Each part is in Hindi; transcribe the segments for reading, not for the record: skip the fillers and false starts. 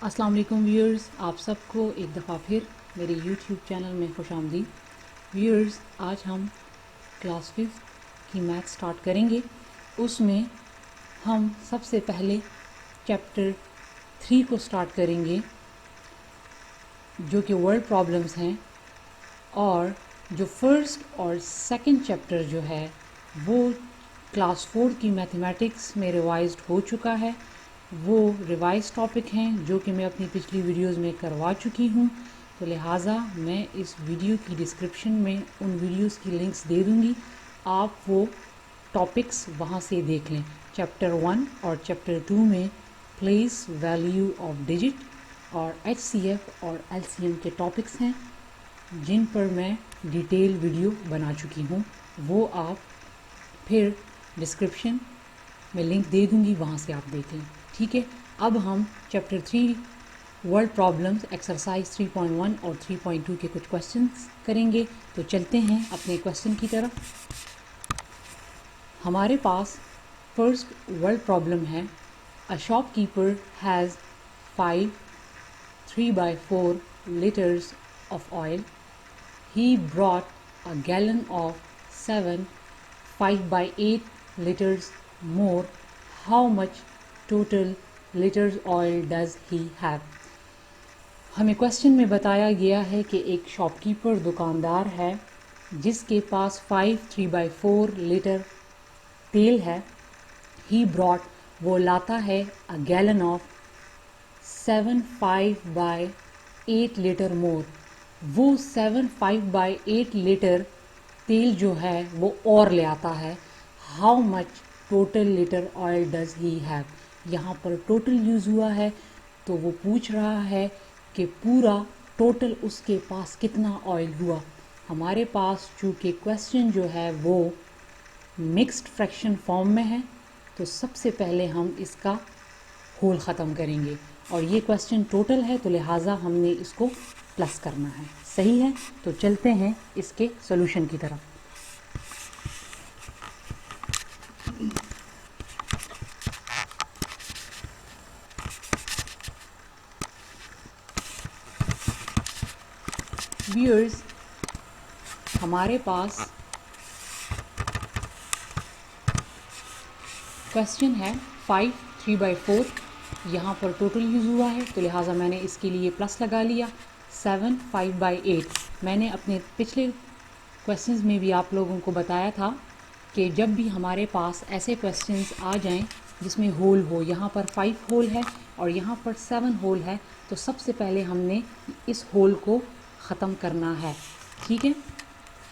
अस्सलाम वालेकुम व्यूअर्स, आप सबको एक दफ़ा फिर मेरे यूट्यूब चैनल में खुशामदीद। व्यूअर्स, आज हम क्लास 5 की मैथ स्टार्ट करेंगे। उसमें हम सबसे पहले चैप्टर 3 को स्टार्ट करेंगे जो कि वर्ड प्रॉब्लम्स हैं, और जो फर्स्ट और सेकंड चैप्टर जो है वो क्लास 4 की मैथमेटिक्स में रिवाइज्ड हो चुका है। वो रिवाइज टॉपिक हैं जो कि मैं अपनी पिछली वीडियोस में करवा चुकी हूँ, तो लिहाजा मैं इस वीडियो की डिस्क्रिप्शन में उन वीडियोस की लिंक्स दे दूँगी। आप वो टॉपिक्स वहाँ से देख लें। चैप्टर 1 और चैप्टर 2 में प्लेस, वैल्यू ऑफ डिजिट और HCF और LCM के टॉपिक्स हैं जिन पर मैं डिटेल वीडियो बना चुकी हूँ। वो आप फिर डिस्क्रिप्शन में लिंक दे दूँगी, वहाँ से आप देख लें। ठीक है, अब हम चैप्टर 3 वर्ड प्रॉब्लम्स एक्सरसाइज 3.1 और 3.2 के कुछ क्वेश्चंस करेंगे। तो चलते हैं अपने क्वेश्चन की तरफ। हमारे पास फर्स्ट वर्ड प्रॉब्लम है, a shopkeeper has 5 3/4 liters of oil. He brought a gallon of 7 5/8 liters more. How much total liters oil does he have? हमें क्वेश्चन में बताया गया है कि एक शॉपकीपर दुकानदार है जिसके पास 5 3/4 लीटर तेल है। He brought, वो लाता है, a gallon of 7 5/8 लीटर मोर। वो 7 5/8 लीटर तेल जो है वो और ले आता है। How much total litre oil does he have, यहाँ पर टोटल यूज़ हुआ है, तो वो पूछ रहा है कि पूरा टोटल उसके पास कितना ऑयल हुआ। हमारे पास चूँकि क्वेश्चन जो है वो मिक्स्ड फ्रैक्शन फॉर्म में है, तो सबसे पहले हम इसका होल ख़त्म करेंगे, और ये क्वेश्चन टोटल है तो लिहाजा हमने इसको प्लस करना है। सही है, तो चलते हैं इसके सॉल्यूशन की तरफ। व्यूअर्स, हमारे पास क्वेश्चन है 5 3/4, यहाँ पर टोटल यूज़ हुआ है तो लिहाजा मैंने इसके लिए प्लस लगा लिया। 7 5/8, मैंने अपने पिछले क्वेश्चंस में भी आप लोगों को बताया था कि जब भी हमारे पास ऐसे क्वेश्चंस आ जाएं जिसमें होल हो, यहाँ पर 5 होल है और यहाँ पर 7 होल है, तो सबसे पहले हमने इस होल को ख़त्म करना है। ठीक है,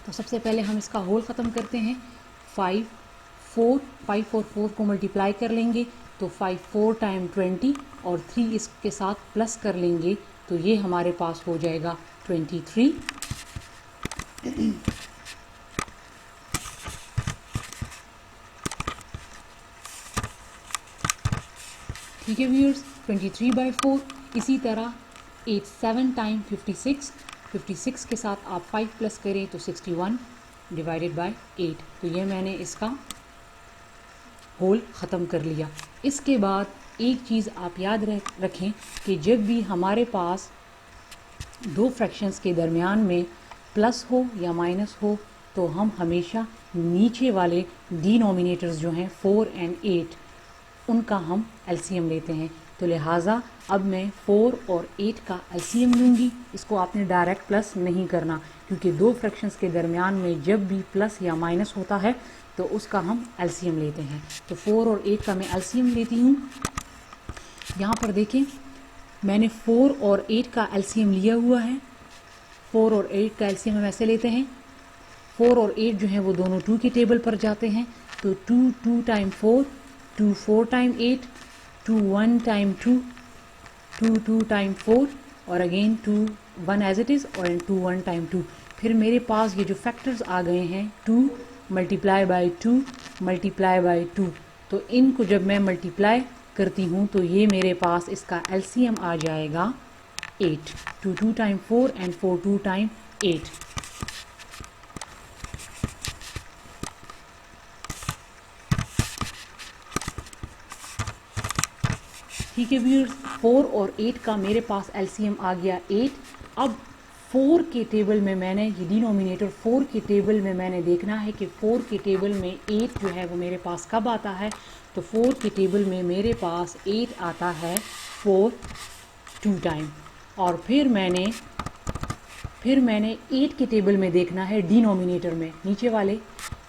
तो सबसे पहले हम इसका होल ख़त्म करते हैं। 5 4 4 को मल्टीप्लाई कर लेंगे तो 5 4 टाइम 20 और 3 इसके साथ प्लस कर लेंगे तो ये हमारे पास हो जाएगा 23। ठीक है व्यूअर्स, 23/4। इसी तरह 8 7 टाइम 56 के साथ आप 5 प्लस करें तो 61 डिवाइडेड बाय 8, तो ये मैंने इसका होल ख़त्म कर लिया। इसके बाद एक चीज़ आप याद रखें कि जब भी हमारे पास दो फ्रैक्शंस के दरमियान में प्लस हो या माइनस हो तो हम हमेशा नीचे वाले डिनोमिनेटर्स जो हैं 4 और 8 उनका हम LCM लेते हैं। तो लिहाजा अब मैं 4 और 8 का LCM लूँगी। इसको आपने डायरेक्ट प्लस नहीं करना, क्योंकि दो फ्रैक्शंस के दरमियान में जब भी प्लस या माइनस होता है तो उसका हम LCM लेते हैं। तो 4 और 8 का मैं LCM लेती हूँ। यहाँ पर देखें, मैंने 4 और 8 का LCM लिया हुआ है। 4 और 8 का LCM हम ऐसे लेते हैं, 4 और 8 जो हैं वो दोनों 2 की टेबल पर जाते हैं, तो 2 टाइम 4, 2 4 टाइम 8, 2 1 टाइम 2, 2 टाइम 4 और अगेन 2 1 एज इट इज़ और 2 1 टाइम 2। फिर मेरे पास ये जो फैक्टर्स आ गए हैं 2 मल्टीप्लाई बाई 2 मल्टीप्लाई बाई 2, तो इनको जब मैं मल्टीप्लाई करती हूँ तो ये मेरे पास इसका LCM आ जाएगा 8। 2 टाइम 4 एंड 4 2 टाइम 8। ठीक है व्यूअर्स, 4 और 8 का मेरे पास एलसीएम आ गया 8। अब 4 के टेबल में मैंने ये डिनोमिनेटर 4 के टेबल में मैंने देखना है कि 4 के टेबल में 8 जो है वो मेरे पास कब आता है। तो 4 के टेबल में मेरे पास 8 आता है 4 2 टाइम। और फिर मैंने 8 के टेबल में देखना है, डिनोमिनेटर में नीचे वाले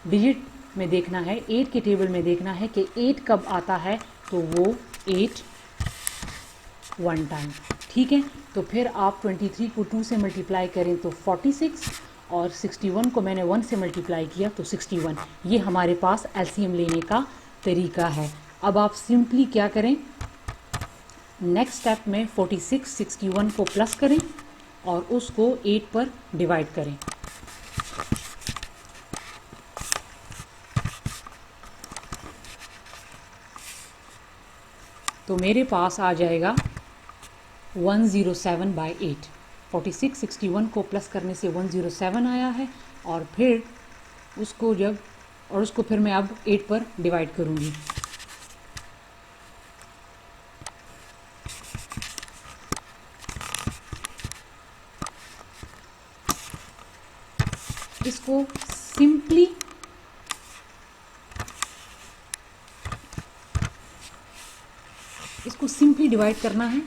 डिजिट में देखना है, 8 के टेबल में देखना है कि 8 कब आता है। तो वो 8 1 टाइम, ठीक है। तो फिर आप 23 को 2 से मल्टीप्लाई करें तो 46 और 61 को मैंने 1 से मल्टीप्लाई किया तो 61। ये हमारे पास एलसीएम लेने का तरीका है। अब आप सिंपली क्या करें, नेक्स्ट स्टेप में 46 61 को प्लस करें और उसको 8 पर डिवाइड करें। तो मेरे पास आ जाएगा 107/8। 46 61 को प्लस करने से 107 आया है और फिर उसको फिर मैं अब 8 पर डिवाइड करूँगी। इसको सिंपली डिवाइड करना है।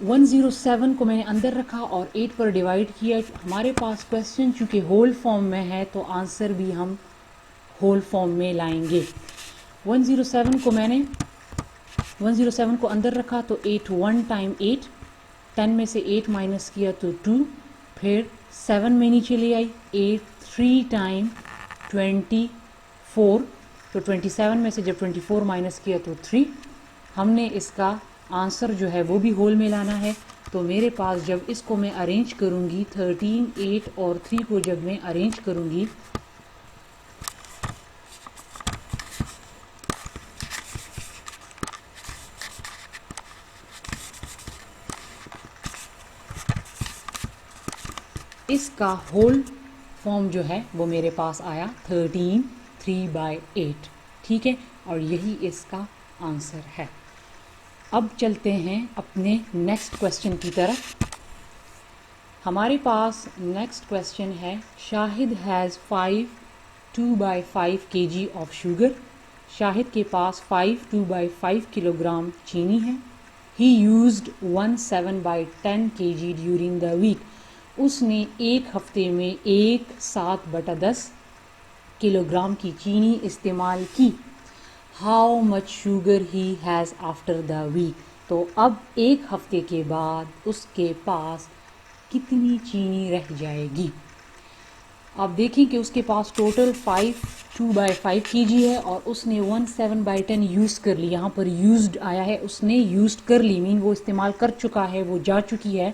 107 को मैंने अंदर रखा और 8 पर डिवाइड किया। हमारे पास क्वेश्चन चूँकि होल फॉर्म में है तो आंसर भी हम होल फॉर्म में लाएंगे। 107 को अंदर रखा तो 8 1 टाइम 8, 10 में से 8 माइनस किया तो 2, फिर 7 में नीचे ले आई, 8 3 टाइम 24, तो 27 में से जब 24 माइनस किया तो 3। हमने इसका आंसर जो है वो भी होल में लाना है। तो मेरे पास जब इसको मैं अरेंज करूँगी 13 8 और 3 को जब मैं अरेंज करूँगी इसका होल फॉर्म जो है वो मेरे पास आया 13 3/8, ठीक है। और यही इसका आंसर है। अब चलते हैं अपने नेक्स्ट क्वेश्चन की तरफ। हमारे पास नेक्स्ट क्वेश्चन है, Shahid has 5 2/5 kg of sugar. Shahid के पास 5 2/5 किलोग्राम चीनी है। He used 1 7/10 kg during the week. उसने एक हफ्ते में 1 7/10 किलोग्राम की चीनी इस्तेमाल की। How much sugar he has after the week. तो अब एक हफ्ते के बाद उसके पास कितनी चीनी रह जाएगी। आप देखें कि उसके पास टोटल 5 2/5 kg है और उसने 1 7/10 यूज़ कर ली। यहाँ पर यूज्ड आया है, उसने यूज़ कर ली, मीन वो इस्तेमाल कर चुका है, वो जा चुकी है,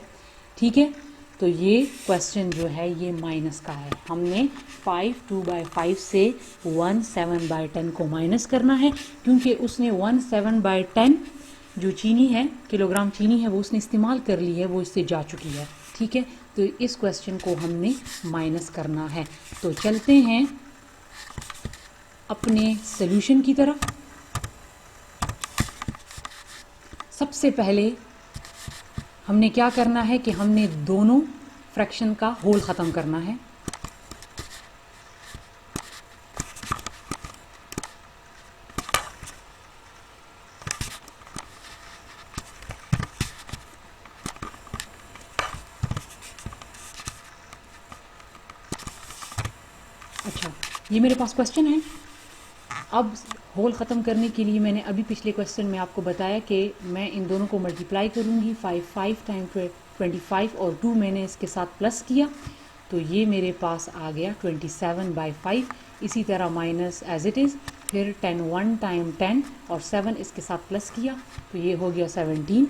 ठीक है। तो ये क्वेश्चन जो है ये माइनस का है। हमने 5 2/5 से 1 7/10 को माइनस करना है, क्योंकि उसने 1 7/10 जो चीनी है, किलोग्राम चीनी है, वो उसने इस्तेमाल कर ली है, वो इससे जा चुकी है, ठीक है। तो इस क्वेश्चन को हमने माइनस करना है। तो चलते हैं अपने सॉल्यूशन की तरफ। सबसे पहले हमने क्या करना है कि हमने दोनों फ्रैक्शन का होल ख़त्म करना है। अच्छा, ये मेरे पास क्वेश्चन है। अब होल ख़त्म करने के लिए मैंने अभी पिछले क्वेश्चन में आपको बताया कि मैं इन दोनों को मल्टीप्लाई करूँगी। 5 टाइम 25 और 2 मैंने इसके साथ प्लस किया, तो ये मेरे पास आ गया 27/5। इसी तरह माइनस एज इट इज़, फिर 10 1 टाइम 10 और 7 इसके साथ प्लस किया, तो ये हो गया 17।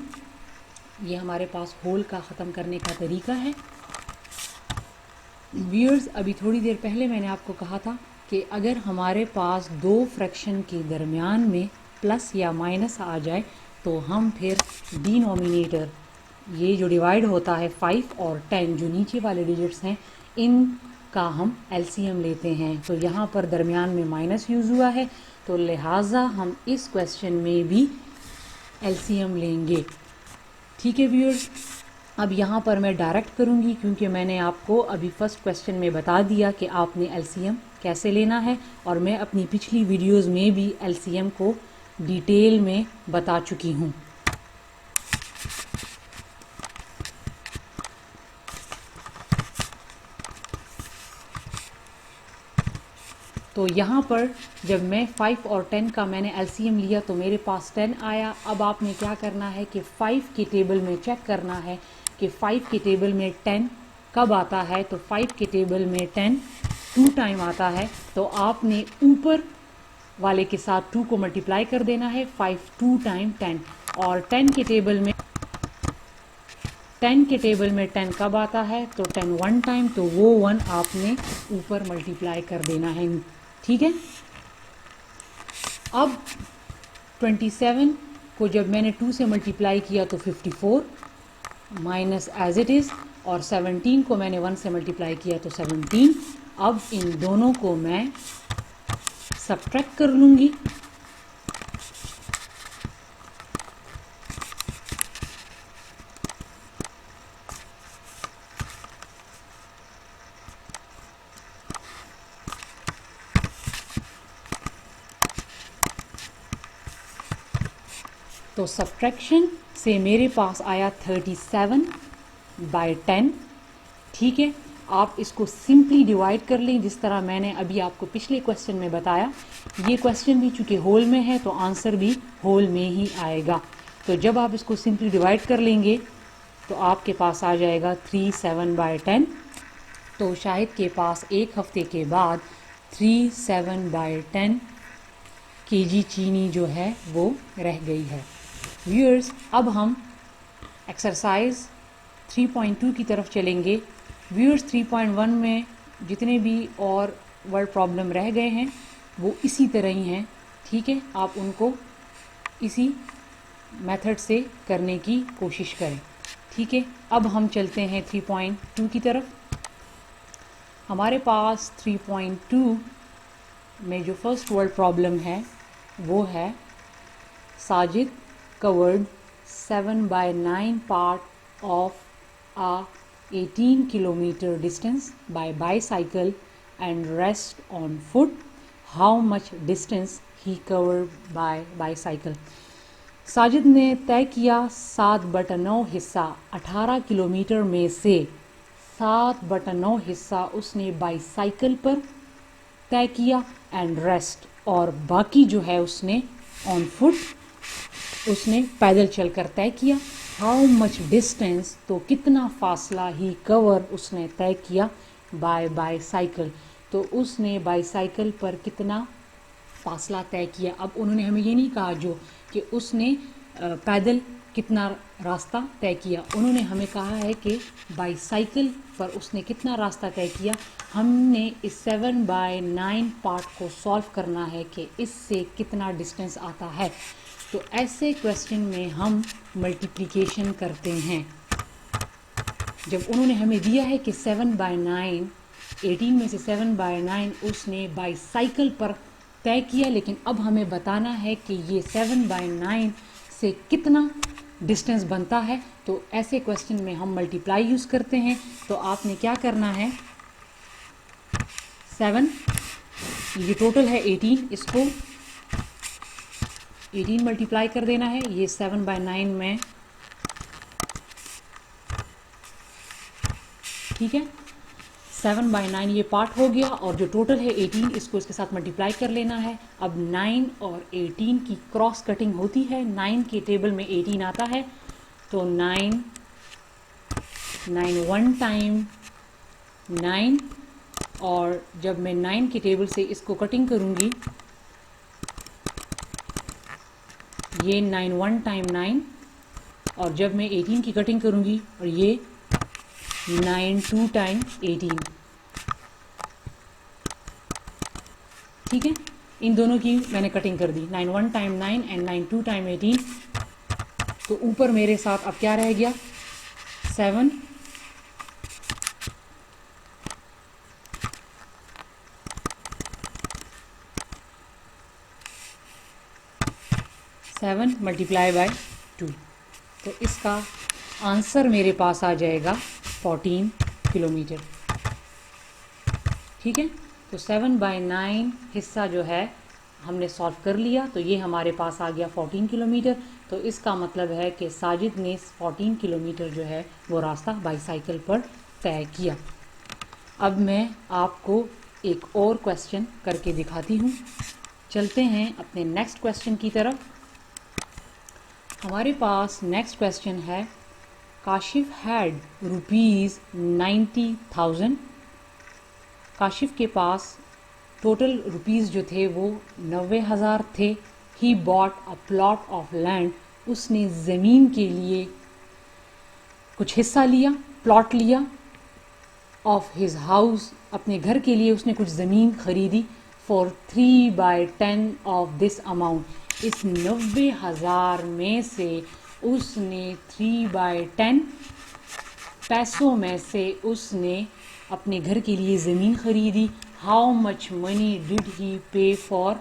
ये हमारे पास होल का ख़त्म करने का तरीका है। व्यूअर्स, अभी थोड़ी देर पहले मैंने आपको कहा था कि अगर हमारे पास दो फ्रैक्शन के दरमियान में प्लस या माइनस आ जाए तो हम फिर डिनोमिनेटर, ये जो डिवाइड होता है 5 और 10 जो नीचे वाले डिजिट्स हैं, इनका हम एलसीएम लेते हैं। तो यहाँ पर दरमियान में माइनस यूज़ हुआ है, तो लिहाजा हम इस क्वेश्चन में भी एलसीएम लेंगे। ठीक है व्यूअर्स, अब यहाँ पर मैं डायरेक्ट करूँगी क्योंकि मैंने आपको अभी फर्स्ट क्वेश्चन में बता दिया कि आपने एलसीएम कैसे लेना है, और मैं अपनी पिछली वीडियोस में भी एलसीएम को डिटेल में बता चुकी हूँ। तो यहाँ पर जब मैं 5 और 10 का मैंने एलसीएम लिया तो मेरे पास 10 आया। अब आपने क्या करना है कि 5 के टेबल में चेक करना है कि 5 के टेबल में 10 कब आता है। तो 5 के टेबल में 10 2 टाइम आता है, तो आपने ऊपर वाले के साथ 2 को मल्टीप्लाई कर देना है। 5 2 टाइम 10, और 10 के टेबल में 10 कब आता है, तो 10 1 टाइम, तो वो 1 आपने ऊपर मल्टीप्लाई कर देना है। ठीक है, अब 27 को जब मैंने 2 से मल्टीप्लाई किया तो 54 माइनस एज इट इज़, और 17 को मैंने 1 से मल्टीप्लाई किया तो 17। अब इन दोनों को मैं सब्ट्रैक्ट कर लूँगी। तो सब्ट्रैक्शन से मेरे पास आया 37/10। ठीक है, आप इसको सिंपली डिवाइड कर लें जिस तरह मैंने अभी आपको पिछले क्वेश्चन में बताया। ये क्वेश्चन भी चूँकि होल में है तो आंसर भी होल में ही आएगा। तो जब आप इसको सिंपली डिवाइड कर लेंगे तो आपके पास आ जाएगा 37/10। तो शाहिद के पास एक हफ्ते के बाद 37/10 केजी चीनी जो है वो रह गई है। व्यूअर्स, अब हम एक्सरसाइज 3.2 की तरफ चलेंगे। व्यूअर्स, 3.1 में जितने भी और वर्ड प्रॉब्लम रह गए हैं वो इसी तरह ही हैं। ठीक है, आप उनको इसी मेथड से करने की कोशिश करें। ठीक है, अब हम चलते हैं 3.2 की तरफ। हमारे पास 3.2 में जो फर्स्ट वर्ड प्रॉब्लम है वो है Sajid covered 7/9 part of a 18 kilometer distance by bicycle and rest on foot. How much distance he covered by bicycle? Sajid ने तय किया 7/9 हिस्सा 18 किलोमीटर में से 7/9 हिस्सा उसने बाईसाइकिल पर तय किया एंड रेस्ट, और बाकी जो है उसने ऑन फुट, उसने पैदल चलकर तय किया। हाउ मच डिस्टेंस, तो कितना फासला ही कवर उसने तय किया बाय बाईसाइकिल, तो उसने बाईसाइकिल पर कितना फासला तय किया। अब उन्होंने हमें ये नहीं कहा जो कि उसने पैदल कितना रास्ता तय किया, उन्होंने हमें कहा है कि बाईसाइकिल पर उसने कितना रास्ता तय किया। हमने इस 7/9 पार्ट को सॉल्व करना है कि इससे कितना डिस्टेंस आता है। तो ऐसे क्वेश्चन में हम मल्टीप्लिकेशन करते हैं। जब उन्होंने हमें दिया है कि 7/9, 18 में से 7/9 उसने बाईसाइकिल पर तय किया, लेकिन अब हमें बताना है कि ये 7/9 से कितना डिस्टेंस बनता है। तो ऐसे क्वेश्चन में हम मल्टीप्लाई यूज़ करते हैं। तो आपने क्या करना है, 7, ये टोटल है 18, इसको 18 मल्टीप्लाई कर देना है। ये 7/9 में, ठीक है, 7/9 ये पार्ट हो गया, और जो टोटल है 18 इसको इसके साथ मल्टीप्लाई कर लेना है। अब 9 और 18 की क्रॉस कटिंग होती है। 9 के टेबल में 18 आता है, तो 9 1 टाइम 9, और जब मैं 9 के टेबल से इसको कटिंग करूँगी, ये 9 1 टाइम 9, और जब मैं 18 की कटिंग करूँगी, और ये 9 2 टाइम 18। ठीक है, इन दोनों की मैंने कटिंग कर दी, 9 1 टाइम 9 एंड 9 2 टाइम 18। तो ऊपर मेरे साथ अब क्या रह गया, 7, 7 मल्टीप्लाई बाय 2। तो इसका आंसर मेरे पास आ जाएगा 14 किलोमीटर। ठीक है, तो 7/9 हिस्सा जो है हमने सॉल्व कर लिया, तो ये हमारे पास आ गया 14 किलोमीटर। तो इसका मतलब है कि साजिद ने 14 किलोमीटर जो है वो रास्ता बाईसाइकिल पर तय किया। अब मैं आपको एक और क्वेश्चन करके दिखाती हूँ। चलते हैं अपने नेक्स्ट क्वेश्चन की तरफ। हमारे पास नेक्स्ट क्वेश्चन है, काशिफ हैड ₹90,000। काशिफ के पास टोटल रुपीज़ जो थे वो 90,000 थे। He bought a plot of land, उसने ज़मीन के लिए कुछ हिस्सा लिया, प्लॉट लिया। ऑफ हिज हाउस, अपने घर के लिए उसने कुछ ज़मीन खरीदी। फॉर 3/10 ऑफ दिस अमाउंट, इस 90,000 में से उसने 3/10 पैसों में से उसने अपने घर के लिए ज़मीन खरीदी। How much money did he पे फॉर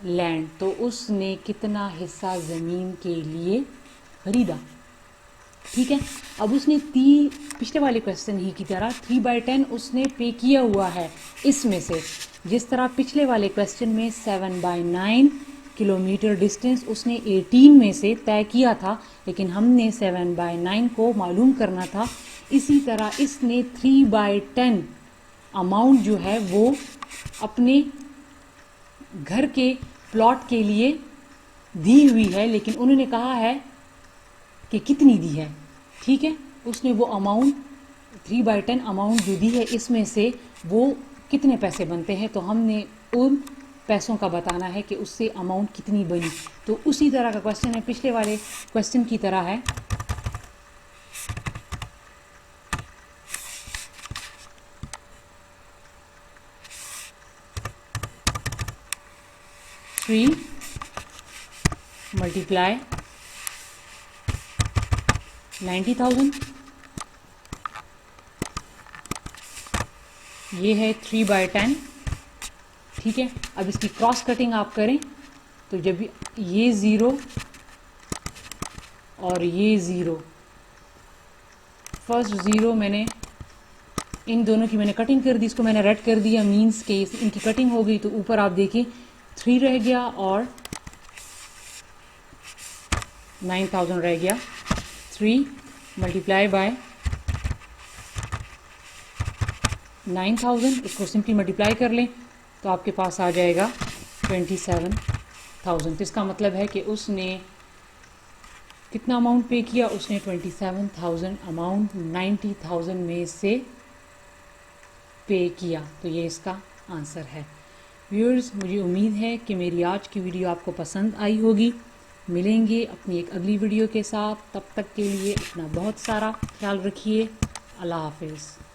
लैंड, तो उसने कितना हिस्सा ज़मीन के लिए खरीदा। ठीक है, अब उसने पिछले वाले क्वेश्चन ही की तरह 3/10 उसने पे किया हुआ है। इसमें से जिस तरह पिछले वाले क्वेश्चन में 7/9 किलोमीटर डिस्टेंस उसने 18 में से तय किया था, लेकिन हमने 7/9 को मालूम करना था। इसी तरह इसने 3/10 अमाउंट जो है वो अपने घर के प्लॉट के लिए दी हुई है, लेकिन उन्होंने कहा है कि कितनी दी है। ठीक है, उसने वो अमाउंट 3/10 अमाउंट जो दी है, इसमें से वो कितने पैसे बनते हैं, तो हमने उन पैसों का बताना है कि उससे अमाउंट कितनी बनी। तो उसी तरह का क्वेश्चन है, पिछले वाले क्वेश्चन की तरह है। थ्री मल्टीप्लाई 90,000, ये है 3/10। ठीक है, अब इसकी क्रॉस कटिंग आप करें तो जब ये 0 और ये 0, फर्स्ट 0 मैंने इन दोनों की मैंने कटिंग कर दी, इसको मैंने रेड कर दिया, मीन्स के इनकी कटिंग हो गई। तो ऊपर आप देखिए 3 रह गया और 9,000 रह गया। 3 मल्टीप्लाई बाय 9,000, इसको सिंपली मल्टीप्लाई कर लें तो आपके पास आ जाएगा 27,000। तो इसका मतलब है कि उसने कितना अमाउंट पे किया, उसने 27,000 अमाउंट 90,000 में से पे किया। तो ये इसका आंसर है। व्यूअर्स, मुझे उम्मीद है कि मेरी आज की वीडियो आपको पसंद आई होगी। मिलेंगे अपनी एक अगली वीडियो के साथ, तब तक के लिए अपना बहुत सारा ख्याल रखिए। अल्लाह हाफिज़।